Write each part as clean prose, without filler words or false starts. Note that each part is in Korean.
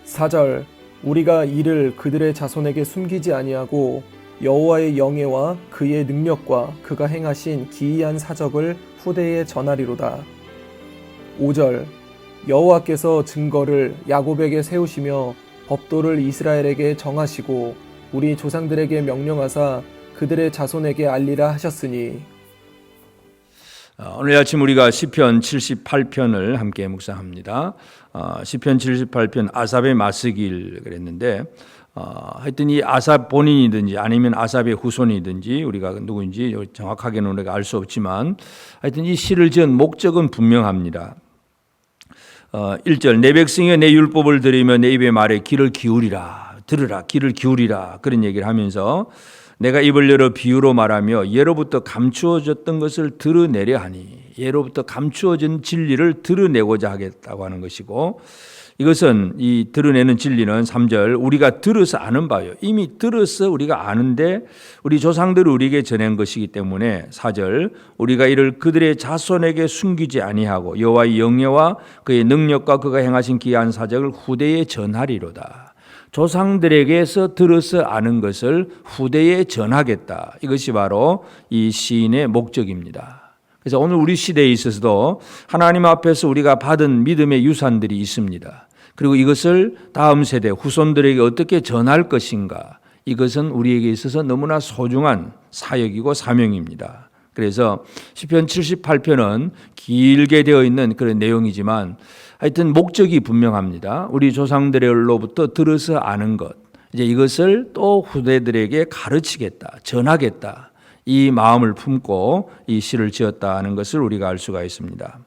4절 우리가 이를 그들의 자손에게 숨기지 아니하고 여호와의 영예와 그의 능력과 그가 행하신 기이한 사적을 후대에 전하리로다. 5절 여호와께서 증거를 야곱에게 세우시며 법도를 이스라엘에게 정하시고 우리 조상들에게 명령하사 그들의 자손에게 알리라 하셨으니. 오늘 아침 우리가 시편 78편을 함께 묵상합니다. 시편 78편 아삽의 마스길 그랬는데 하여튼 이 아삽 본인이든지 아니면 아삽의 후손이든지 우리가 누구인지 정확하게는 우리가 알 수 없지만 하여튼 이 시를 지은 목적은 분명합니다. 1절 내 백성이여 내 율법을 들으며 내 입의 말에 귀를 기울이라 들으라 귀를 기울이라 그런 얘기를 하면서 내가 입을 열어 비유로 말하며 예로부터 감추어졌던 것을 드러내려 하니 예로부터 감추어진 진리를 드러내고자 하겠다고 하는 것이고 이것은 이 드러내는 진리는 3절 우리가 들어서 아는 바요. 이미 들어서 우리가 아는데 우리 조상들이 우리에게 전한 것이기 때문에 4절 우리가 이를 그들의 자손에게 숨기지 아니하고 여호와의 영예와 그의 능력과 그가 행하신 기이한 사적을 후대에 전하리로다. 조상들에게서 들어서 아는 것을 후대에 전하겠다. 이것이 바로 이 시인의 목적입니다. 그래서 오늘 우리 시대에 있어서도 하나님 앞에서 우리가 받은 믿음의 유산들이 있습니다. 그리고 이것을 다음 세대 후손들에게 어떻게 전할 것인가. 이것은 우리에게 있어서 너무나 소중한 사역이고 사명입니다. 그래서 시편 78편은 길게 되어 있는 그런 내용이지만 하여튼 목적이 분명합니다. 우리 조상들로부터 들어서 아는 것, 이제 이것을 또 후대들에게 가르치겠다, 전하겠다. 이 마음을 품고 이 시를 지었다는 것을 우리가 알 수가 있습니다.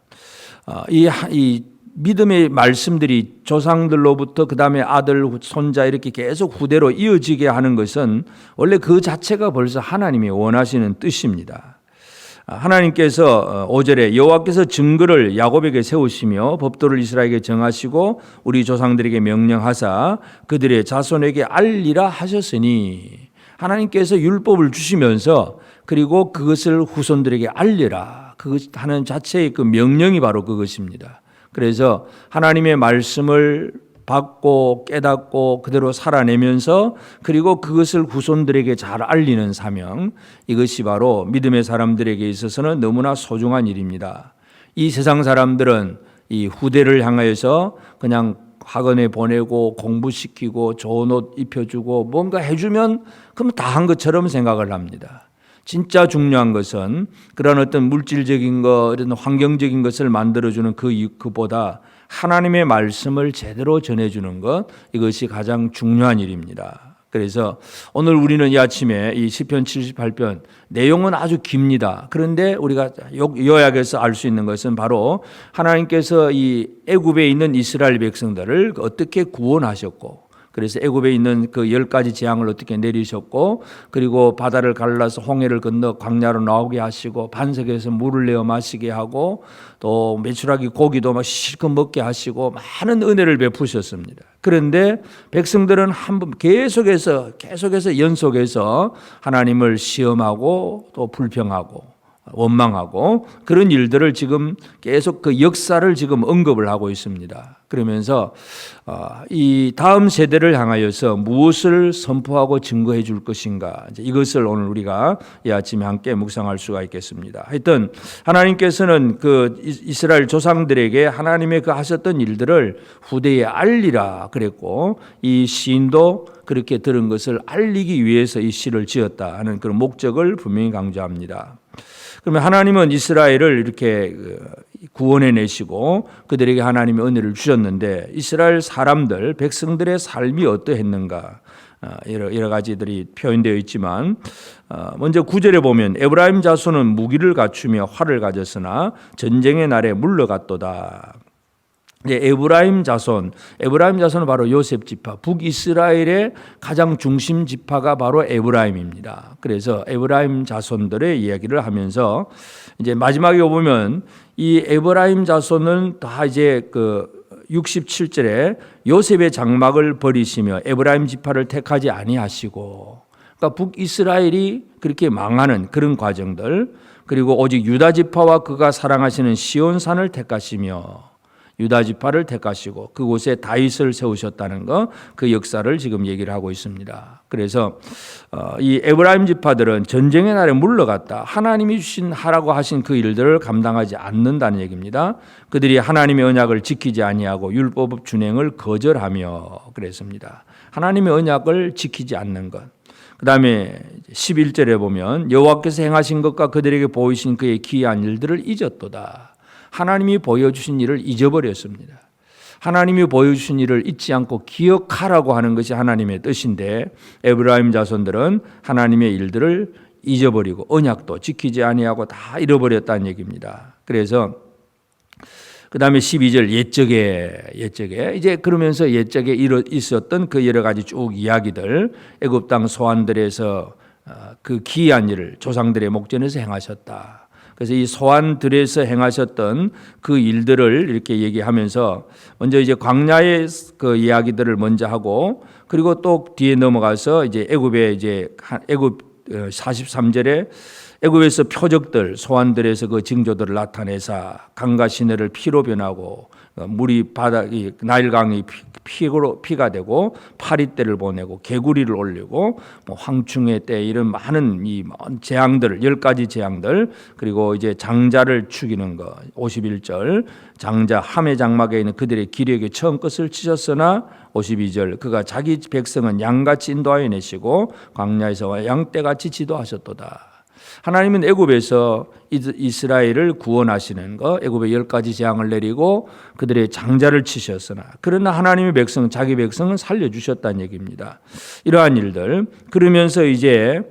이 믿음의 말씀들이 조상들로부터 그 다음에 아들, 손자 이렇게 계속 후대로 이어지게 하는 것은 원래 그 자체가 벌써 하나님이 원하시는 뜻입니다. 하나님께서 5절에 여호와께서 증거를 야곱에게 세우시며 법도를 이스라엘에게 정하시고 우리 조상들에게 명령하사 그들의 자손에게 알리라 하셨으니 하나님께서 율법을 주시면서 그리고 그것을 후손들에게 알리라 그것 하는 자체의 그 명령이 바로 그것입니다. 그래서 하나님의 말씀을 받고 깨닫고 그대로 살아내면서 그리고 그것을 후손들에게 잘 알리는 사명, 이것이 바로 믿음의 사람들에게 있어서는 너무나 소중한 일입니다. 이 세상 사람들은 이 후대를 향하여서 그냥 학원에 보내고 공부시키고 좋은 옷 입혀주고 뭔가 해주면 그럼 다 한 것처럼 생각을 합니다. 진짜 중요한 것은 그런 어떤 물질적인 것, 이런 환경적인 것을 만들어주는 그보다 하나님의 말씀을 제대로 전해주는 것, 이것이 가장 중요한 일입니다. 그래서 오늘 우리는 이 아침에 이 시편 78편 내용은 아주 깁니다. 그런데 우리가 요약해서 알 수 있는 것은 바로 하나님께서 이 애굽에 있는 이스라엘 백성들을 어떻게 구원하셨고 그래서 애굽에 있는 그 10가지 재앙을 어떻게 내리셨고 그리고 바다를 갈라서 홍해를 건너 광야로 나오게 하시고 반석에서 물을 내어 마시게 하고 또 메추라기 고기도 막 실컷 먹게 하시고 많은 은혜를 베푸셨습니다. 그런데 백성들은 한번 계속해서 연속해서 하나님을 시험하고 또 불평하고 원망하고 그런 일들을 지금 계속 그 역사를 지금 언급을 하고 있습니다. 그러면서 이 다음 세대를 향하여서 무엇을 선포하고 증거해 줄 것인가, 이것을 오늘 우리가 이 아침에 함께 묵상할 수가 있겠습니다. 하여튼 하나님께서는 그 이스라엘 조상들에게 하나님의 그 하셨던 일들을 후대에 알리라 그랬고 이 시인도 그렇게 들은 것을 알리기 위해서 이 시를 지었다 하는 그런 목적을 분명히 강조합니다. 그러면 하나님은 이스라엘을 이렇게 구원해 내시고 그들에게 하나님의 은혜를 주셨는데 이스라엘 사람들, 백성들의 삶이 어떠했는가 여러 가지들이 표현되어 있지만 먼저 9절에 보면 에브라임 자손은 무기를 갖추며 활을 가졌으나 전쟁의 날에 물러갔도다. 에브라임 자손은 바로 요셉 지파, 북이스라엘의 가장 중심 지파가 바로 에브라임입니다. 그래서 에브라임 자손들의 이야기를 하면서 이제 마지막에 보면 이 에브라임 자손은 다 이제 그 67절에 요셉의 장막을 버리시며 에브라임 지파를 택하지 아니하시고, 그러니까 북이스라엘이 그렇게 망하는 그런 과정들, 그리고 오직 유다 지파와 그가 사랑하시는 시온산을 택하시며 유다 지파를 택하시고 그곳에 다윗을 세우셨다는 거, 그 역사를 지금 얘기를 하고 있습니다. 그래서 이 에브라임 지파들은 전쟁의 날에 물러갔다. 하나님이 주신 하라고 하신 그 일들을 감당하지 않는다는 얘기입니다. 그들이 하나님의 언약을 지키지 아니하고 율법 준행을 거절하며 그랬습니다. 하나님의 언약을 지키지 않는 것. 그 다음에 11절에 보면 여호와께서 행하신 것과 그들에게 보이신 그의 기이한 일들을 잊었도다. 하나님이 보여주신 일을 잊어버렸습니다. 하나님이 보여주신 일을 잊지 않고 기억하라고 하는 것이 하나님의 뜻인데 에브라임 자손들은 하나님의 일들을 잊어버리고 언약도 지키지 아니하고 다 잃어버렸다는 얘기입니다. 그래서 그 다음에 12절 옛적에 이제 그러면서 옛적에 있었던 그 여러 가지 쭉 이야기들, 애굽 땅 소환들에서 그 기이한 일을 조상들의 목전에서 행하셨다. 그래서 이 소환들에서 행하셨던 그 일들을 이렇게 얘기하면서 먼저 이제 광야의 그 이야기들을 먼저 하고, 그리고 또 뒤에 넘어가서 이제 애굽의 이제 애굽 43절에 애굽에서 표적들, 소환들에서 그 징조들을 나타내사 강과 시내를 피로 변하고 물이 바닥이 나일강이 피가 되고 파리떼를 보내고 개구리를 올리고 뭐 황충의 때 이런 많은 이 재앙들, 10가지 재앙들, 그리고 이제 장자를 죽이는 거 51절 장자 함의 장막에 있는 그들의 기력에 처음 끝을 치셨으나 52절 그가 자기 백성은 양같이 인도하여 내시고 광야에서 양떼같이 지도하셨도다. 하나님은 애굽에서 이스라엘을 구원하시는 거, 애굽에 10가지 재앙을 내리고 그들의 장자를 치셨으나 그러나 하나님의 백성, 자기 백성은 살려주셨다는 얘기입니다. 이러한 일들 그러면서 이제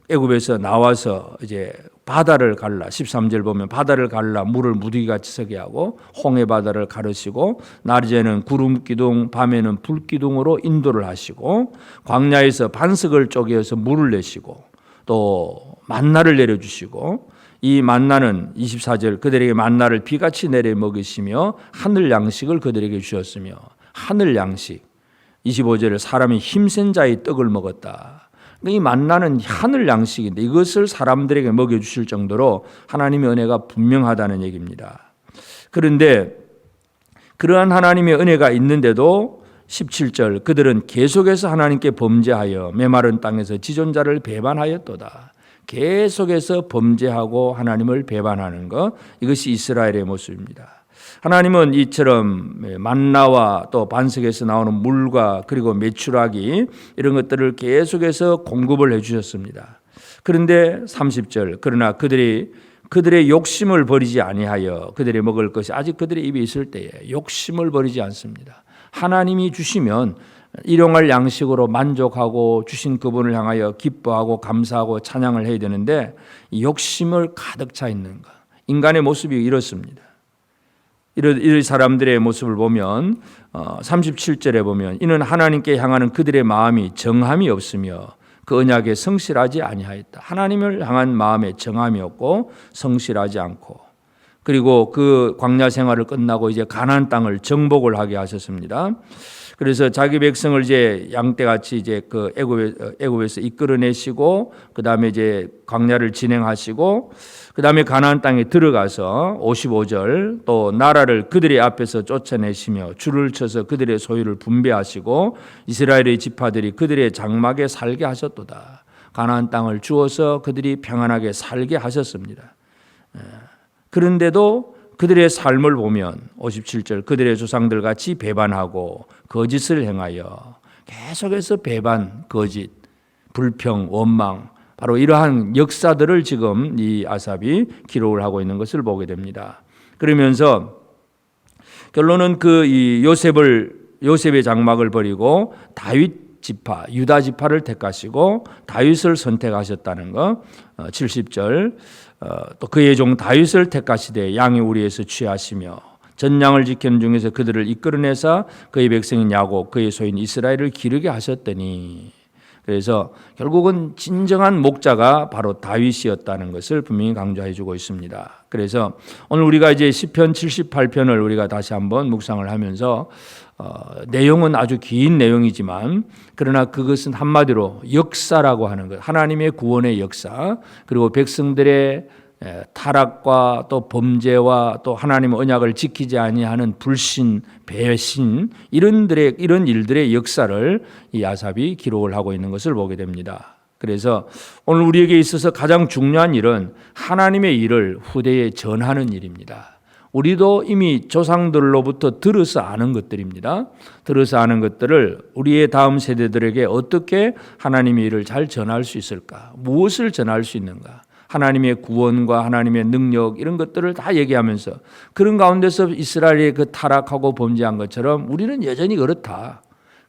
애굽에서 나와서 이제 바다를 갈라 13절 보면 바다를 갈라 물을 무더기같이 서게 하고 홍해 바다를 가르시고 낮에는 구름 기둥 밤에는 불 기둥으로 인도를 하시고 광야에서 반석을 쪼개어서 물을 내시고 또 만나를 내려주시고 이 만나는 24절 그들에게 만나를 비같이 내려 먹이시며 하늘 양식을 그들에게 주셨으며 하늘 양식 25절에 사람이 힘센 자의 떡을 먹었다. 이 만나는 하늘 양식인데 이것을 사람들에게 먹여주실 정도로 하나님의 은혜가 분명하다는 얘기입니다. 그런데 그러한 하나님의 은혜가 있는데도 17절 그들은 계속해서 하나님께 범죄하여 메마른 땅에서 지존자를 배반하였도다. 계속해서 범죄하고 하나님을 배반하는 것, 이것이 이스라엘의 모습입니다. 하나님은 이처럼 만나와 또 반석에서 나오는 물과 그리고 메추라기 이런 것들을 계속해서 공급을 해주셨습니다. 그런데 30절 그러나 그들의 욕심을 버리지 아니하여 그들이 먹을 것이 아직 그들의 입에 있을 때에 욕심을 버리지 않습니다. 하나님이 주시면 일용할 양식으로 만족하고 주신 그분을 향하여 기뻐하고 감사하고 찬양을 해야 되는데 욕심을 가득 차 있는 것. 인간의 모습이 이렇습니다. 이런 사람들의 모습을 보면 37절에 보면 이는 하나님께 향하는 그들의 마음이 정함이 없으며 그 언약에 성실하지 아니하였다. 하나님을 향한 마음에 정함이 없고 성실하지 않고 그리고 그 광야 생활을 끝나고 이제 가나안 땅을 정복을 하게 하셨습니다. 그래서 자기 백성을 이제 양떼같이 이제 그 애굽에서 이끌어내시고 그 다음에 이제 광야를 진행하시고 그 다음에 가나안 땅에 들어가서 55절 또 나라를 그들의 앞에서 쫓아내시며 줄을 쳐서 그들의 소유를 분배하시고 이스라엘의 지파들이 그들의 장막에 살게 하셨도다. 가나안 땅을 주어서 그들이 평안하게 살게 하셨습니다. 그런데도 그들의 삶을 보면 57절 그들의 조상들 같이 배반하고 거짓을 행하여 계속해서 배반, 거짓, 불평, 원망 바로 이러한 역사들을 지금 이 아삽이 기록을 하고 있는 것을 보게 됩니다. 그러면서 결론은 이 요셉의 장막을 버리고 다윗 지파, 유다 지파를 택하시고 다윗을 선택하셨다는 거 70절 또 그의 종 다윗을 택하시되 양의 우리에서 취하시며 전양을 지키는 중에서 그들을 이끌어내사 그의 백성인 야곱 그의 소인 이스라엘을 기르게 하셨더니 그래서 결국은 진정한 목자가 바로 다윗이었다는 것을 분명히 강조해 주고 있습니다. 그래서 오늘 우리가 이제 시편 78편을 우리가 다시 한번 묵상을 하면서 내용은 아주 긴 내용이지만 그러나 그것은 한마디로 역사라고 하는 것, 하나님의 구원의 역사 그리고 백성들의 타락과 또 범죄와 또 하나님의 언약을 지키지 아니하는 불신, 배신 이런 일들의 역사를 이 아삽이 기록을 하고 있는 것을 보게 됩니다. 그래서 오늘 우리에게 있어서 가장 중요한 일은 하나님의 일을 후대에 전하는 일입니다. 우리도 이미 조상들로부터 들어서 아는 것들입니다. 들어서 아는 것들을 우리의 다음 세대들에게 어떻게 하나님의 일을 잘 전할 수 있을까? 무엇을 전할 수 있는가? 하나님의 구원과 하나님의 능력 이런 것들을 다 얘기하면서 그런 가운데서 이스라엘의 그 타락하고 범죄한 것처럼 우리는 여전히 그렇다.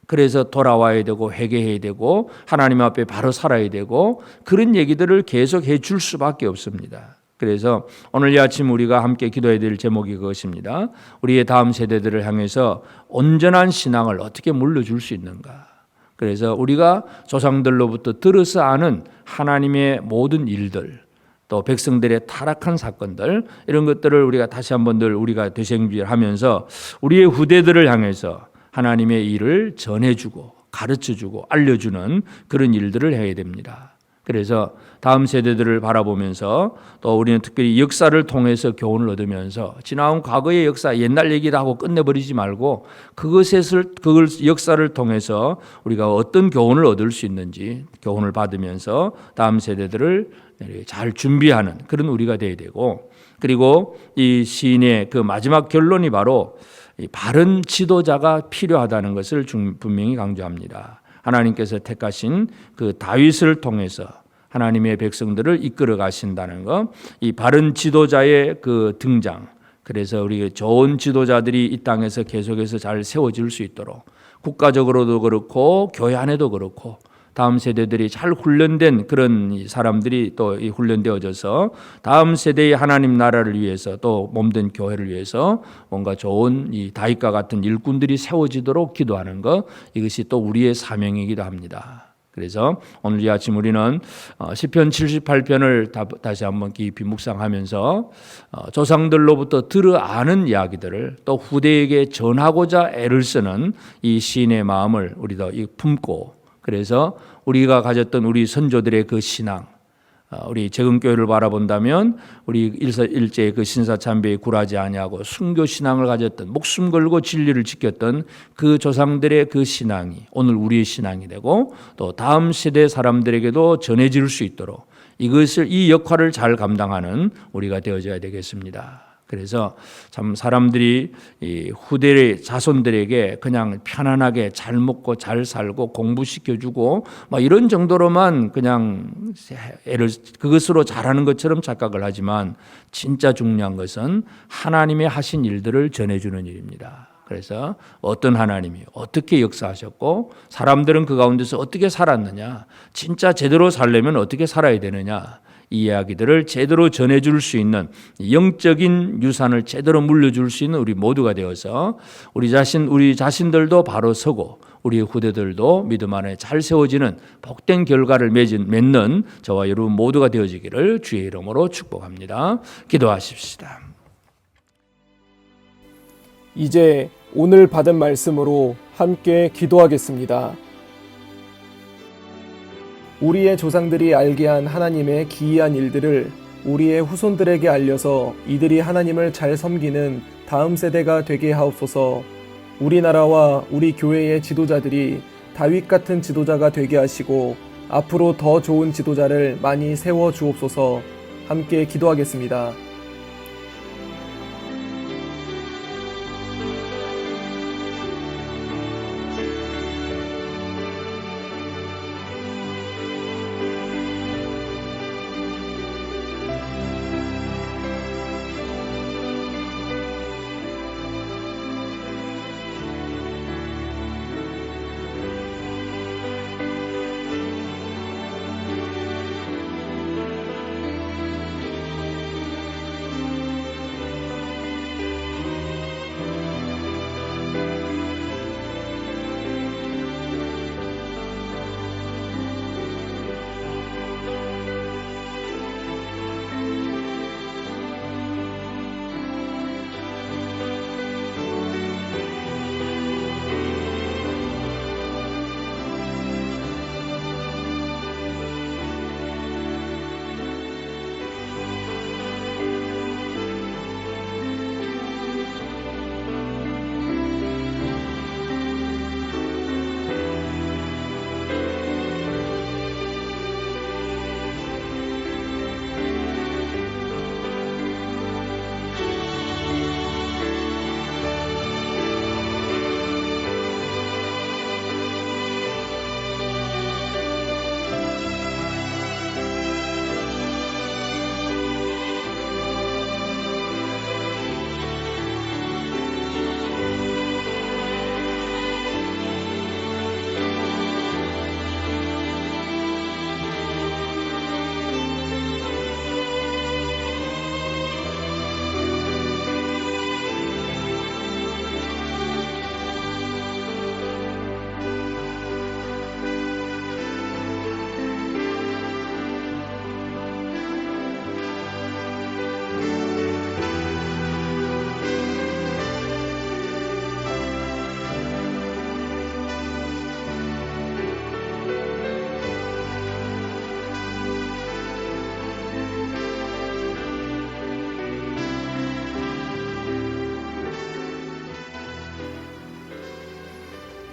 그래서 돌아와야 되고 회개해야 되고 하나님 앞에 바로 살아야 되고 그런 얘기들을 계속 해줄 수밖에 없습니다. 그래서 오늘 이 아침 우리가 함께 기도해야 될 제목이 그것입니다. 우리의 다음 세대들을 향해서 온전한 신앙을 어떻게 물려줄 수 있는가. 그래서 우리가 조상들로부터 들어서 아는 하나님의 모든 일들 또 백성들의 타락한 사건들 이런 것들을 우리가 다시 한번 늘 우리가 되새김질하면서 우리의 후대들을 향해서 하나님의 일을 전해주고 가르쳐주고 알려주는 그런 일들을 해야 됩니다. 그래서 다음 세대들을 바라보면서 또 우리는 특별히 역사를 통해서 교훈을 얻으면서 지나온 과거의 역사 옛날 얘기도 하고 끝내버리지 말고 그걸 역사를 통해서 우리가 어떤 교훈을 얻을 수 있는지 교훈을 받으면서 다음 세대들을 잘 준비하는 그런 우리가 되어야 되고 그리고 이 시인의 그 마지막 결론이 바로 바른 지도자가 필요하다는 것을 분명히 강조합니다. 하나님께서 택하신 그 다윗을 통해서 하나님의 백성들을 이끌어 가신다는 것, 이 바른 지도자의 그 등장. 그래서 우리 좋은 지도자들이 이 땅에서 계속해서 잘 세워질 수 있도록 국가적으로도 그렇고 교회 안에도 그렇고 다음 세대들이 잘 훈련된 그런 사람들이 또 훈련되어져서 다음 세대의 하나님 나라를 위해서 또 몸된 교회를 위해서 뭔가 좋은 이 다윗과 같은 일꾼들이 세워지도록 기도하는 것 이것이 또 우리의 사명이기도 합니다. 그래서 오늘 이 아침 우리는 시편 78편을 다시 한번 깊이 묵상하면서 조상들로부터 들어 아는 이야기들을 또 후대에게 전하고자 애를 쓰는 이 시인의 마음을 우리도 품고 그래서 우리가 가졌던 우리 선조들의 그 신앙 우리 재금교회를 바라본다면 우리 일제의 그 신사참배에 굴하지 아니하고 순교 신앙을 가졌던 목숨 걸고 진리를 지켰던 그 조상들의 그 신앙이 오늘 우리의 신앙이 되고 또 다음 세대 사람들에게도 전해질 수 있도록 이 역할을 잘 감당하는 우리가 되어져야 되겠습니다. 그래서 참 사람들이 이 후대의 자손들에게 그냥 편안하게 잘 먹고 잘 살고 공부시켜주고 막 이런 정도로만 그냥 그것으로 잘하는 것처럼 착각을 하지만 진짜 중요한 것은 하나님의 하신 일들을 전해주는 일입니다. 그래서 어떤 하나님이 어떻게 역사하셨고 사람들은 그 가운데서 어떻게 살았느냐 진짜 제대로 살려면 어떻게 살아야 되느냐 이 이야기들을 제대로 전해줄 수 있는 영적인 유산을 제대로 물려줄 수 있는 우리 모두가 되어서 우리 자신들도 바로 서고 우리 후대들도 믿음 안에 잘 세워지는 복된 결과를 맺는 저와 여러분 모두가 되어지기를 주의 이름으로 축복합니다. 기도하십시다. 이제 오늘 받은 말씀으로 함께 기도하겠습니다. 우리의 조상들이 알게 한 하나님의 기이한 일들을 우리의 후손들에게 알려서 이들이 하나님을 잘 섬기는 다음 세대가 되게 하옵소서. 우리나라와 우리 교회의 지도자들이 다윗 같은 지도자가 되게 하시고 앞으로 더 좋은 지도자를 많이 세워 주옵소서. 함께 기도하겠습니다.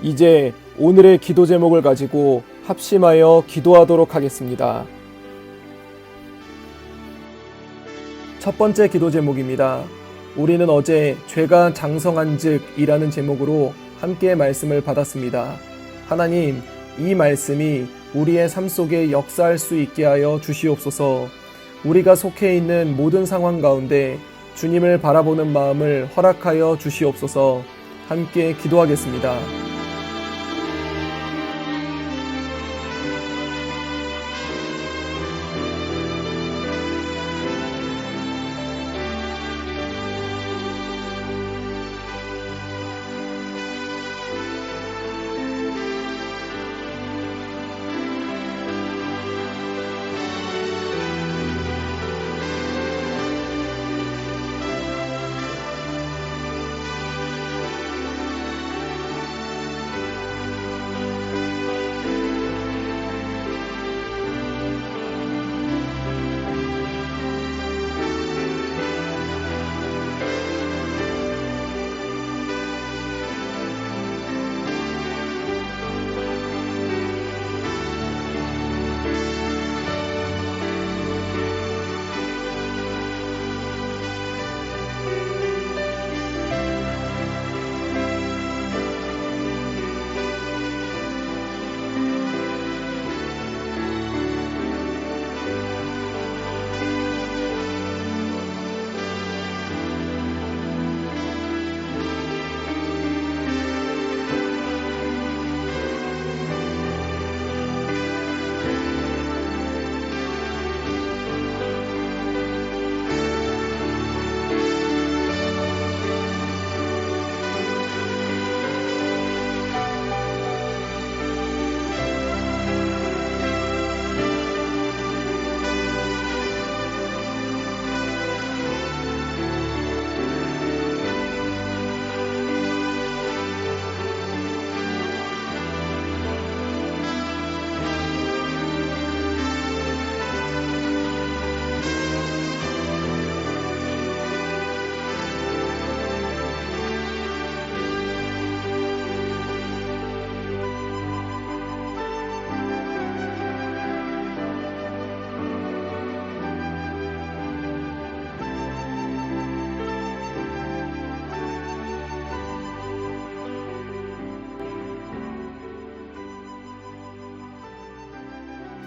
이제 오늘의 기도 제목을 가지고 합심하여 기도하도록 하겠습니다. 첫 번째 기도 제목입니다. 우리는 어제 죄가 장성한즉이라는 제목으로 함께 말씀을 받았습니다. 하나님, 이 말씀이 우리의 삶 속에 역사할 수 있게 하여 주시옵소서. 우리가 속해 있는 모든 상황 가운데 주님을 바라보는 마음을 허락하여 주시옵소서. 함께 기도하겠습니다.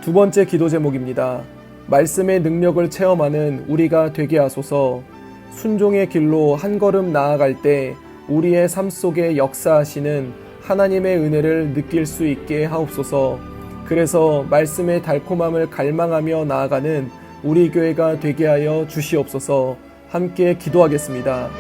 두 번째 기도 제목입니다. 말씀의 능력을 체험하는 우리가 되게 하소서. 순종의 길로 한 걸음 나아갈 때 우리의 삶 속에 역사하시는 하나님의 은혜를 느낄 수 있게 하옵소서. 그래서 말씀의 달콤함을 갈망하며 나아가는 우리 교회가 되게 하여 주시옵소서. 함께 기도하겠습니다.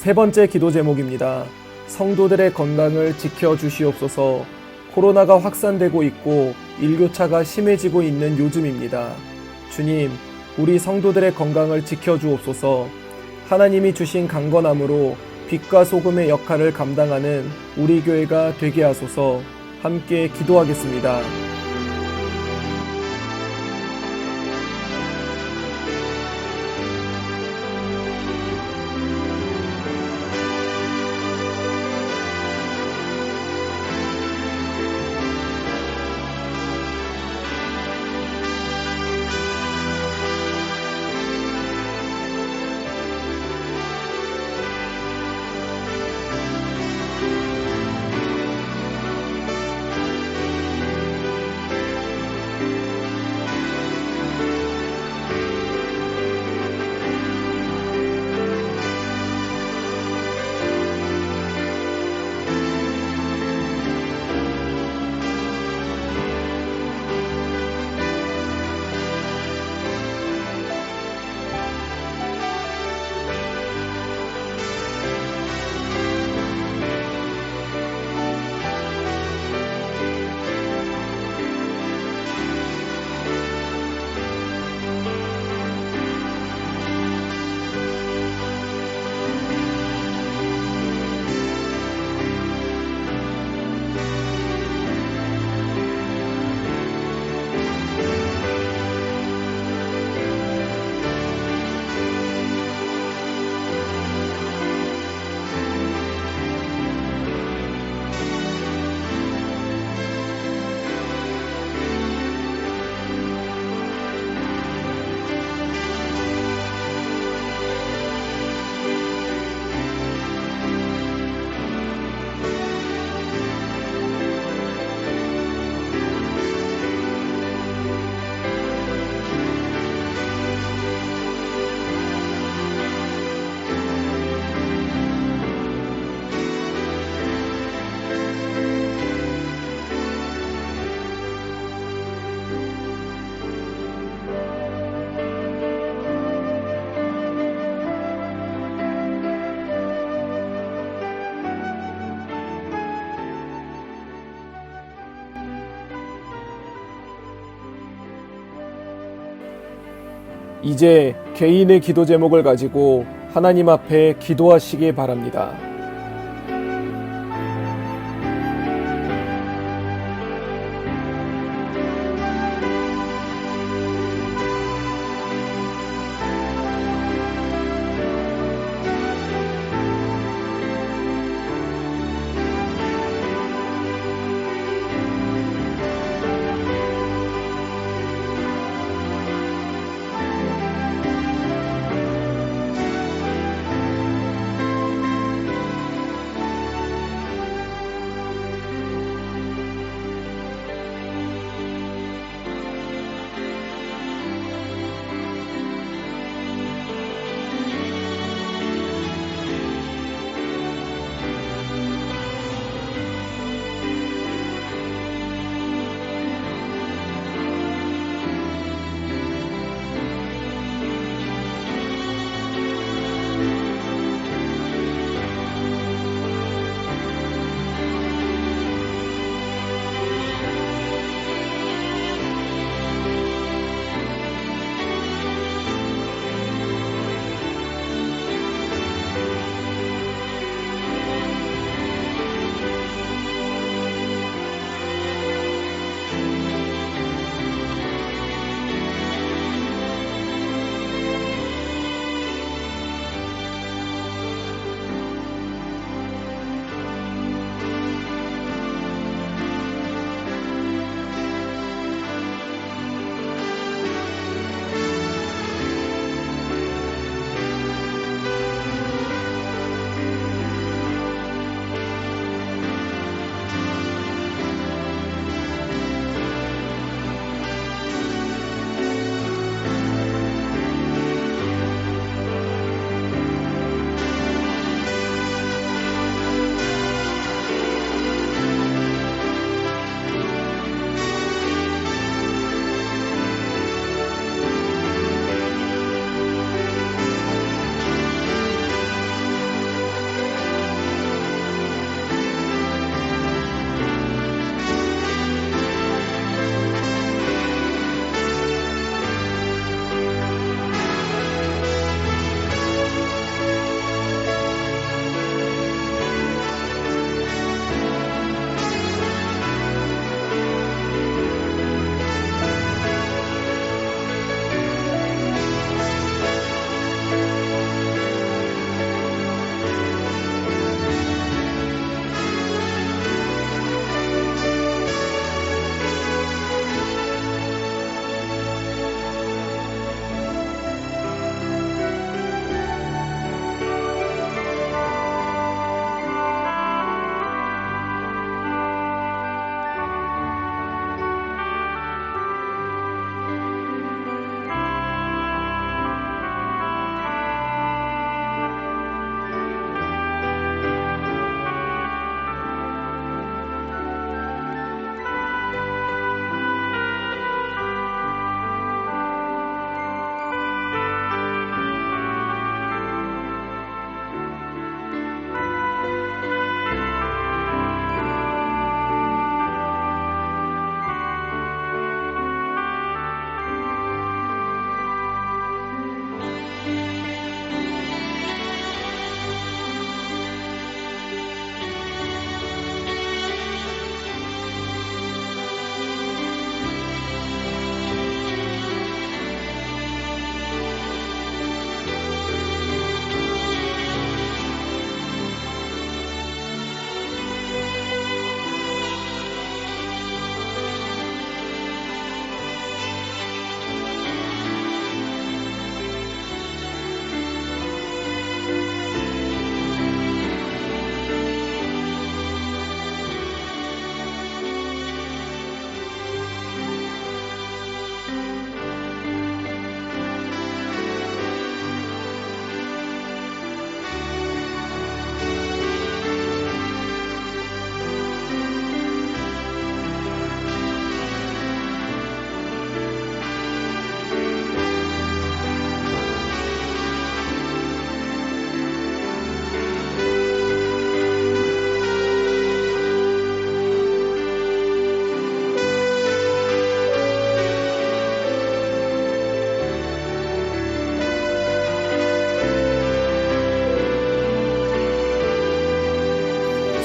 세 번째 기도 제목입니다. 성도들의 건강을 지켜주시옵소서. 코로나가 확산되고 있고 일교차가 심해지고 있는 요즘입니다. 주님, 우리 성도들의 건강을 지켜주옵소서. 하나님이 주신 강건함으로 빛과 소금의 역할을 감당하는 우리 교회가 되게 하소서. 함께 기도하겠습니다. 이제 개인의 기도 제목을 가지고 하나님 앞에 기도하시기 바랍니다.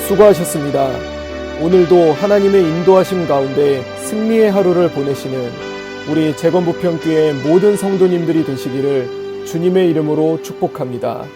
수고하셨습니다. 오늘도 하나님의 인도하심 가운데 승리의 하루를 보내시는 우리 재건부평교회 모든 성도님들이 되시기를 주님의 이름으로 축복합니다.